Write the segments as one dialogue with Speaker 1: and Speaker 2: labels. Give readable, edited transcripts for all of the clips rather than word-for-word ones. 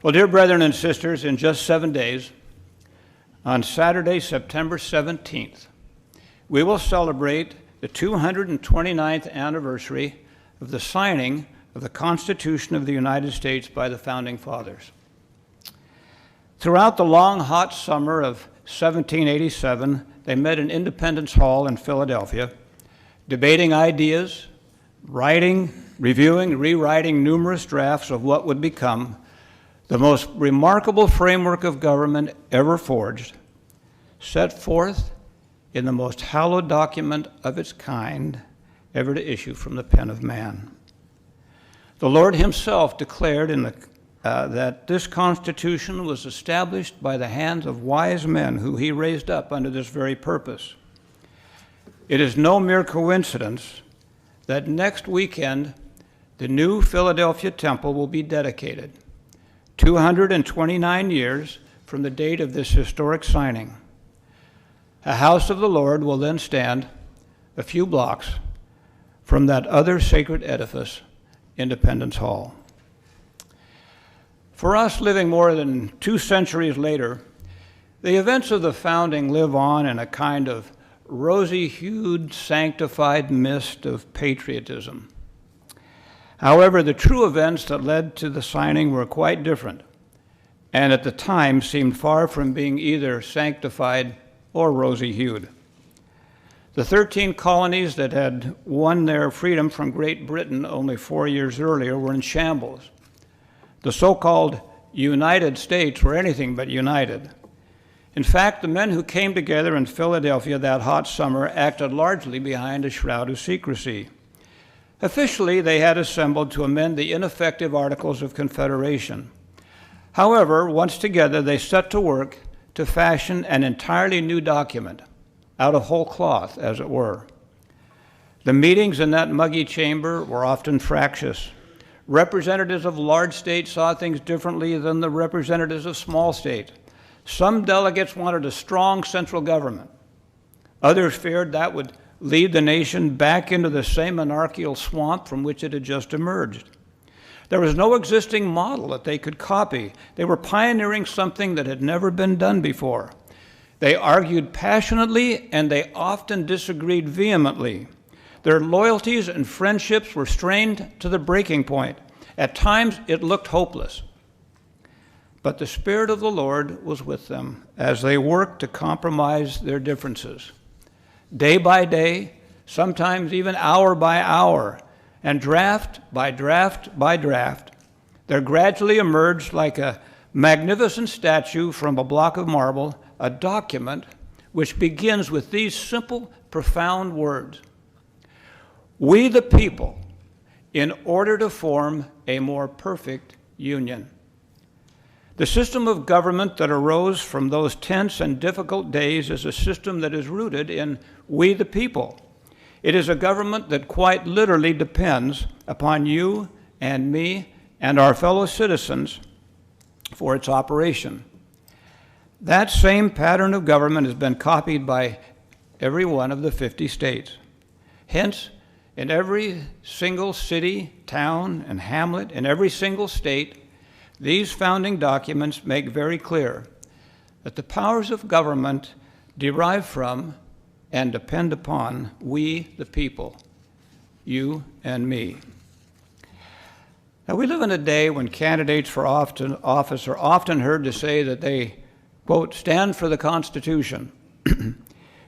Speaker 1: Well, dear brethren and sisters, in just 7 days, on Saturday, September 17th, we will celebrate the 229th anniversary of the signing of the Constitution of the United States by the Founding Fathers. Throughout the long, hot summer of 1787, they met in Independence Hall in Philadelphia, debating ideas, writing, reviewing, rewriting numerous drafts of what would become the most remarkable framework of government ever forged, set forth in the most hallowed document of its kind ever to issue from the pen of man. The Lord himself declared that this Constitution was established by the hands of wise men who he raised up under this very purpose. It is no mere coincidence that next weekend the new Philadelphia Temple will be dedicated, 229 years from the date of this historic signing. A house of the Lord will then stand a few blocks from that other sacred edifice, Independence Hall. For us, living more than 2 centuries later, the events of the founding live on in a kind of rosy-hued, sanctified mist of patriotism. However, the true events that led to the signing were quite different, and at the time seemed far from being either sanctified or rosy-hued. The 13 colonies that had won their freedom from Great Britain only 4 years earlier were in shambles. The so-called United States were anything but united. In fact, the men who came together in Philadelphia that hot summer acted largely behind a shroud of secrecy. Officially, they had assembled to amend the ineffective Articles of Confederation. However, once together, they set to work to fashion an entirely new document, out of whole cloth, as it were. The meetings in that muggy chamber were often fractious. Representatives of large states saw things differently than the representatives of small states. Some delegates wanted a strong central government. Others feared that would lead the nation back into the same monarchical swamp from which it had just emerged. There was no existing model that they could copy. They were pioneering something that had never been done before. They argued passionately, and they often disagreed vehemently. Their loyalties and friendships were strained to the breaking point. At times, it looked hopeless. But the Spirit of the Lord was with them as they worked to compromise their differences. Day by day, sometimes even hour by hour, and draft by draft by draft, there gradually emerged like a magnificent statue from a block of marble, a document which begins with these simple, profound words: "We the people, in order to form a more perfect union." The system of government that arose from those tense and difficult days is a system that is rooted in we the people. It is a government that quite literally depends upon you and me and our fellow citizens for its operation. That same pattern of government has been copied by every one of the 50 states. Hence, in every single city, town, and hamlet, in every single state, these founding documents make very clear that the powers of government derive from and depend upon we, the people, you and me. Now, we live in a day when candidates for office are often heard to say that they, quote, stand for the Constitution.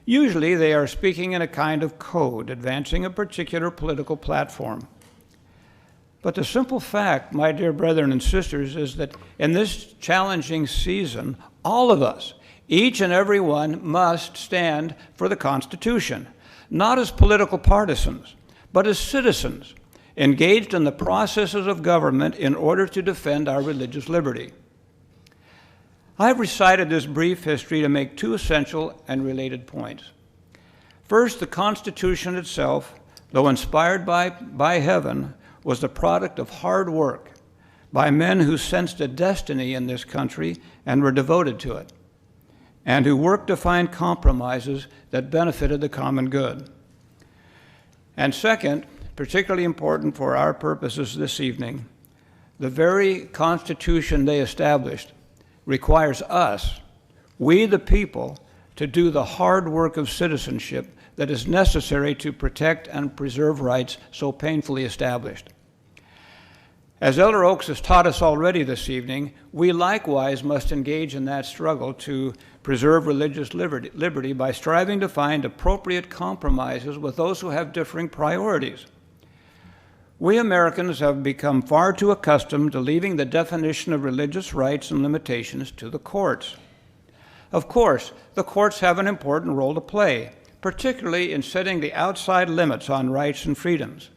Speaker 1: Usually, they are speaking in a kind of code, advancing a particular political platform. But the simple fact, my dear brethren and sisters, is that in this challenging season, all of us, each and every one, must stand for the Constitution, not as political partisans, but as citizens engaged in the processes of government in order to defend our religious liberty. I've recited this brief history to make 2 essential and related points. First, the Constitution itself, though inspired by heaven, was the product of hard work by men who sensed a destiny in this country and were devoted to it, and who worked to find compromises that benefited the common good. And second, particularly important for our purposes this evening, the very Constitution they established requires us, we the people, to do the hard work of citizenship that is necessary to protect and preserve rights so painfully established. As Elder Oaks has taught us already this evening, we likewise must engage in that struggle to preserve religious liberty by striving to find appropriate compromises with those who have differing priorities. We Americans have become far too accustomed to leaving the definition of religious rights and limitations to the courts. Of course, the courts have an important role to play, particularly in setting the outside limits on rights and freedoms.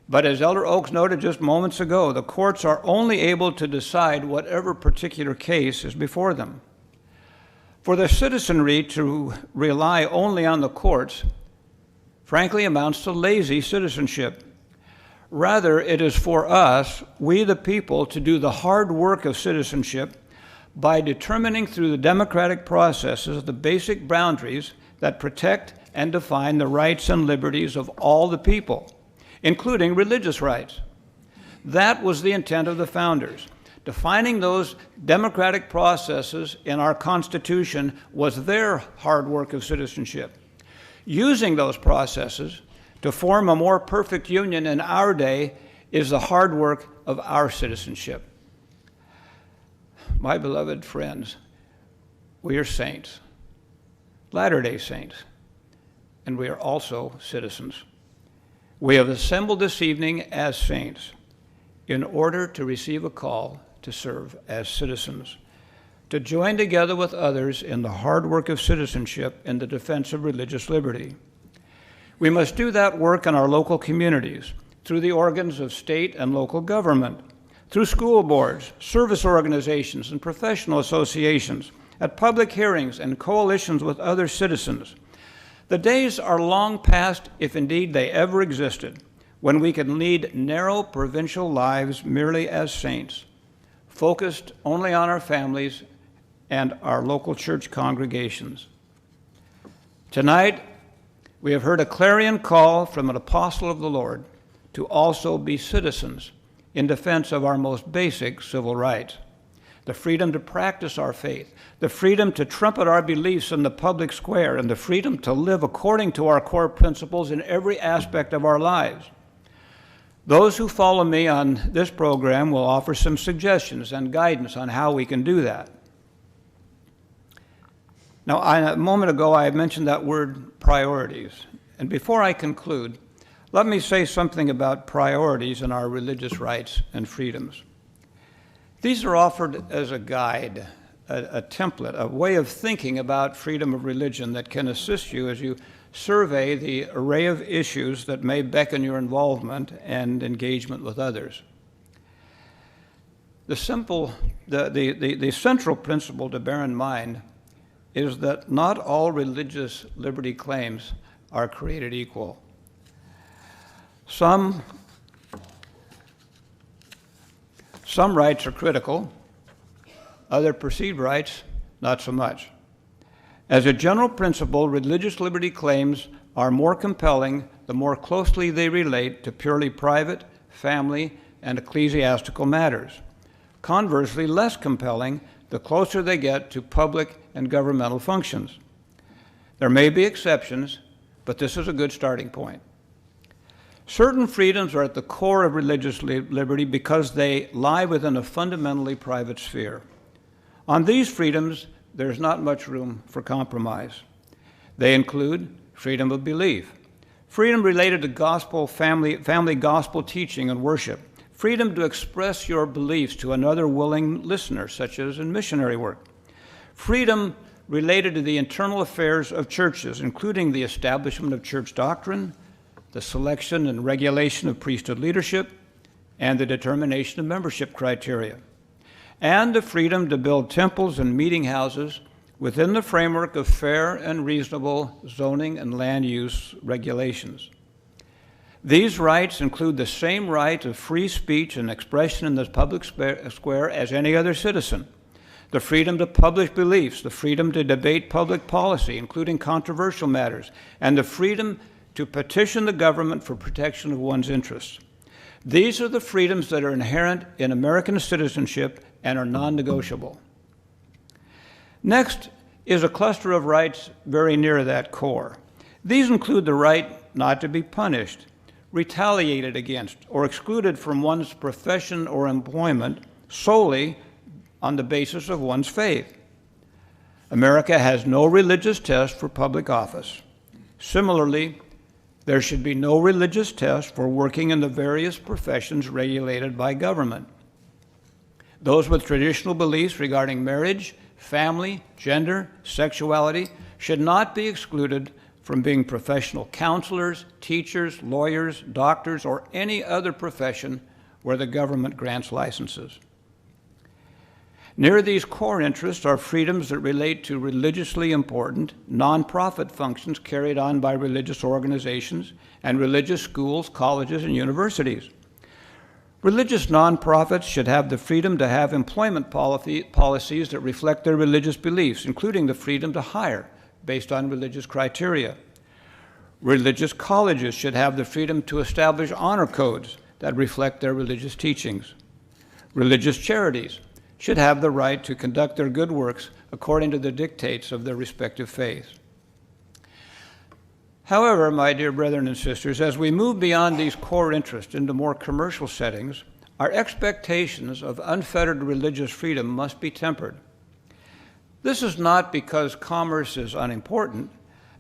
Speaker 1: But as Elder Oaks noted just moments ago, the courts are only able to decide whatever particular case is before them. For the citizenry to rely only on the courts, frankly, amounts to lazy citizenship. Rather, it is for us, we the people, to do the hard work of citizenship by determining through the democratic processes the basic boundaries that protect and define the rights and liberties of all the people, including religious rights. That was the intent of the founders. Defining those democratic processes in our Constitution was their hard work of citizenship. Using those processes to form a more perfect union in our day is the hard work of our citizenship. My beloved friends, we are saints, Latter-day Saints, and we are also citizens. We have assembled this evening as saints in order to receive a call to serve as citizens, to join together with others in the hard work of citizenship in the defense of religious liberty. We must do that work in our local communities, through the organs of state and local government, through school boards, service organizations, and professional associations, at public hearings and coalitions with other citizens. The days are long past, if indeed they ever existed, when we could lead narrow provincial lives merely as saints, focused only on our families and our local church congregations. Tonight, we have heard a clarion call from an apostle of the Lord to also be citizens in defense of our most basic civil rights: the freedom to practice our faith, the freedom to trumpet our beliefs in the public square, and the freedom to live according to our core principles in every aspect of our lives. Those who follow me on this program will offer some suggestions and guidance on how we can do that. Now, a moment ago, I had mentioned that word priorities. And before I conclude, let me say something about priorities in our religious rights and freedoms. These are offered as a guide, a template, a way of thinking about freedom of religion that can assist you as you survey the array of issues that may beckon your involvement and engagement with others. The central principle to bear in mind is that not all religious liberty claims are created equal. Some rights are critical, other perceived rights, not so much. As a general principle, religious liberty claims are more compelling the more closely they relate to purely private, family, and ecclesiastical matters. Conversely, less compelling the closer they get to public and governmental functions. There may be exceptions, but this is a good starting point. Certain freedoms are at the core of religious liberty because they lie within a fundamentally private sphere. On these freedoms, there's not much room for compromise. They include freedom of belief, freedom related to gospel, family gospel teaching and worship, freedom to express your beliefs to another willing listener, such as in missionary work, freedom related to the internal affairs of churches, including the establishment of church doctrine, the selection and regulation of priesthood leadership, and the determination of membership criteria, and the freedom to build temples and meeting houses within the framework of fair and reasonable zoning and land use regulations. These rights include the same right of free speech and expression in the public square as any other citizen, the freedom to publish beliefs, the freedom to debate public policy, including controversial matters, and the freedom to petition the government for protection of one's interests. These are the freedoms that are inherent in American citizenship and are non-negotiable. Next is a cluster of rights very near that core. These include the right not to be punished, retaliated against, or excluded from one's profession or employment solely on the basis of one's faith. America has no religious test for public office. Similarly, there should be no religious test for working in the various professions regulated by government. Those with traditional beliefs regarding marriage, family, gender, sexuality should not be excluded from being professional counselors, teachers, lawyers, doctors, or any other profession where the government grants licenses. Near these core interests are freedoms that relate to religiously important nonprofit functions carried on by religious organizations and religious schools, colleges, and universities. Religious nonprofits should have the freedom to have employment policies that reflect their religious beliefs, including the freedom to hire based on religious criteria. Religious colleges should have the freedom to establish honor codes that reflect their religious teachings. Religious charities should have the right to conduct their good works according to the dictates of their respective faiths. However, my dear brethren and sisters, as we move beyond these core interests into more commercial settings, our expectations of unfettered religious freedom must be tempered. This is not because commerce is unimportant,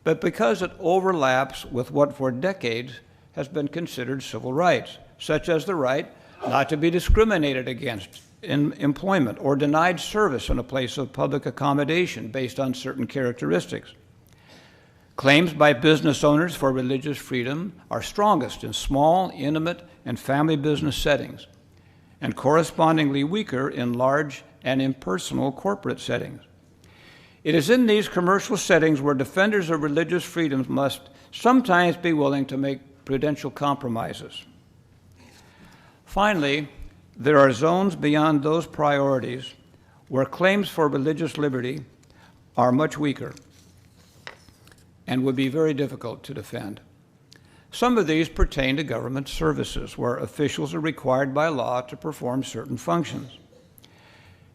Speaker 1: but because it overlaps with what for decades has been considered civil rights, such as the right not to be discriminated against in employment or denied service in a place of public accommodation based on certain characteristics. Claims by business owners for religious freedom are strongest in small, intimate, and family business settings, and correspondingly weaker in large and impersonal corporate settings. It is in these commercial settings where defenders of religious freedoms must sometimes be willing to make prudential compromises. Finally, there are zones beyond those priorities where claims for religious liberty are much weaker and would be very difficult to defend. Some of these pertain to government services, where officials are required by law to perform certain functions.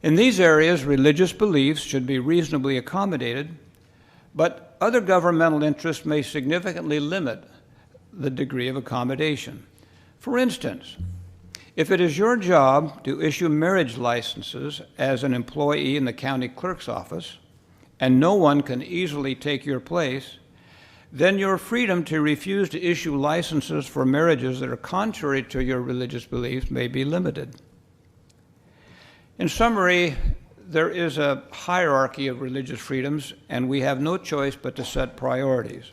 Speaker 1: In these areas, religious beliefs should be reasonably accommodated, but other governmental interests may significantly limit the degree of accommodation. For instance, if it is your job to issue marriage licenses as an employee in the county clerk's office, and no one can easily take your place, then your freedom to refuse to issue licenses for marriages that are contrary to your religious beliefs may be limited. In summary, there is a hierarchy of religious freedoms, and we have no choice but to set priorities.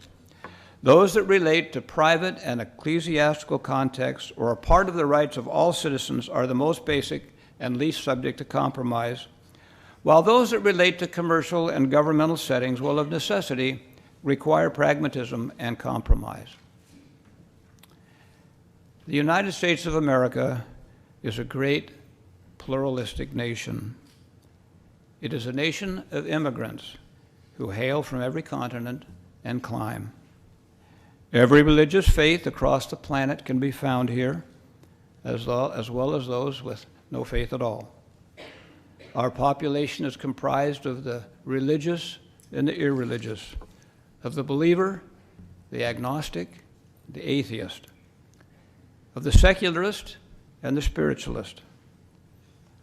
Speaker 1: Those that relate to private and ecclesiastical contexts or are part of the rights of all citizens are the most basic and least subject to compromise, while those that relate to commercial and governmental settings will of necessity require pragmatism and compromise. The United States of America is a great pluralistic nation. It is a nation of immigrants who hail from every continent and clime. Every religious faith across the planet can be found here, as well as those with no faith at all. Our population is comprised of the religious and the irreligious, of the believer, the agnostic, the atheist, of the secularist and the spiritualist,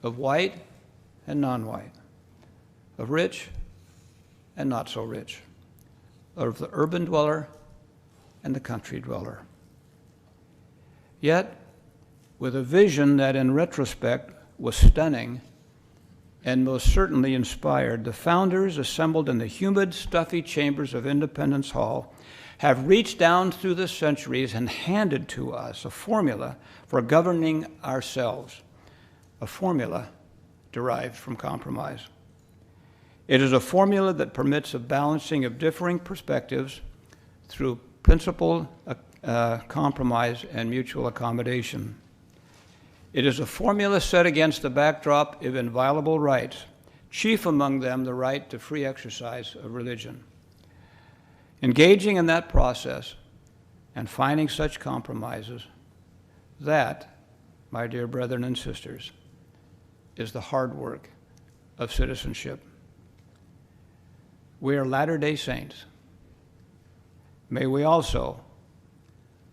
Speaker 1: of white and non-white, of rich and not so rich, of the urban dweller and the country dweller. Yet, with a vision that in retrospect was stunning and most certainly inspired, the founders assembled in the humid, stuffy chambers of Independence Hall have reached down through the centuries and handed to us a formula for governing ourselves, a formula derived from compromise. It is a formula that permits a balancing of differing perspectives through principled compromise and mutual accommodation. It is a formula set against the backdrop of inviolable rights, chief among them the right to free exercise of religion. Engaging in that process and finding such compromises, that my dear brethren and sisters, is the hard work of citizenship. We are Latter-day Saints. May we also,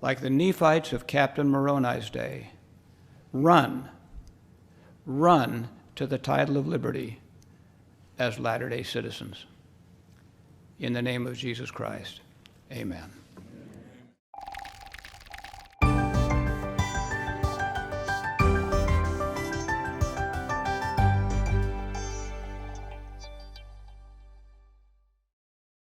Speaker 1: like the Nephites of Captain Moroni's day, run to the title of liberty as Latter-day citizens. In the name of Jesus Christ, amen.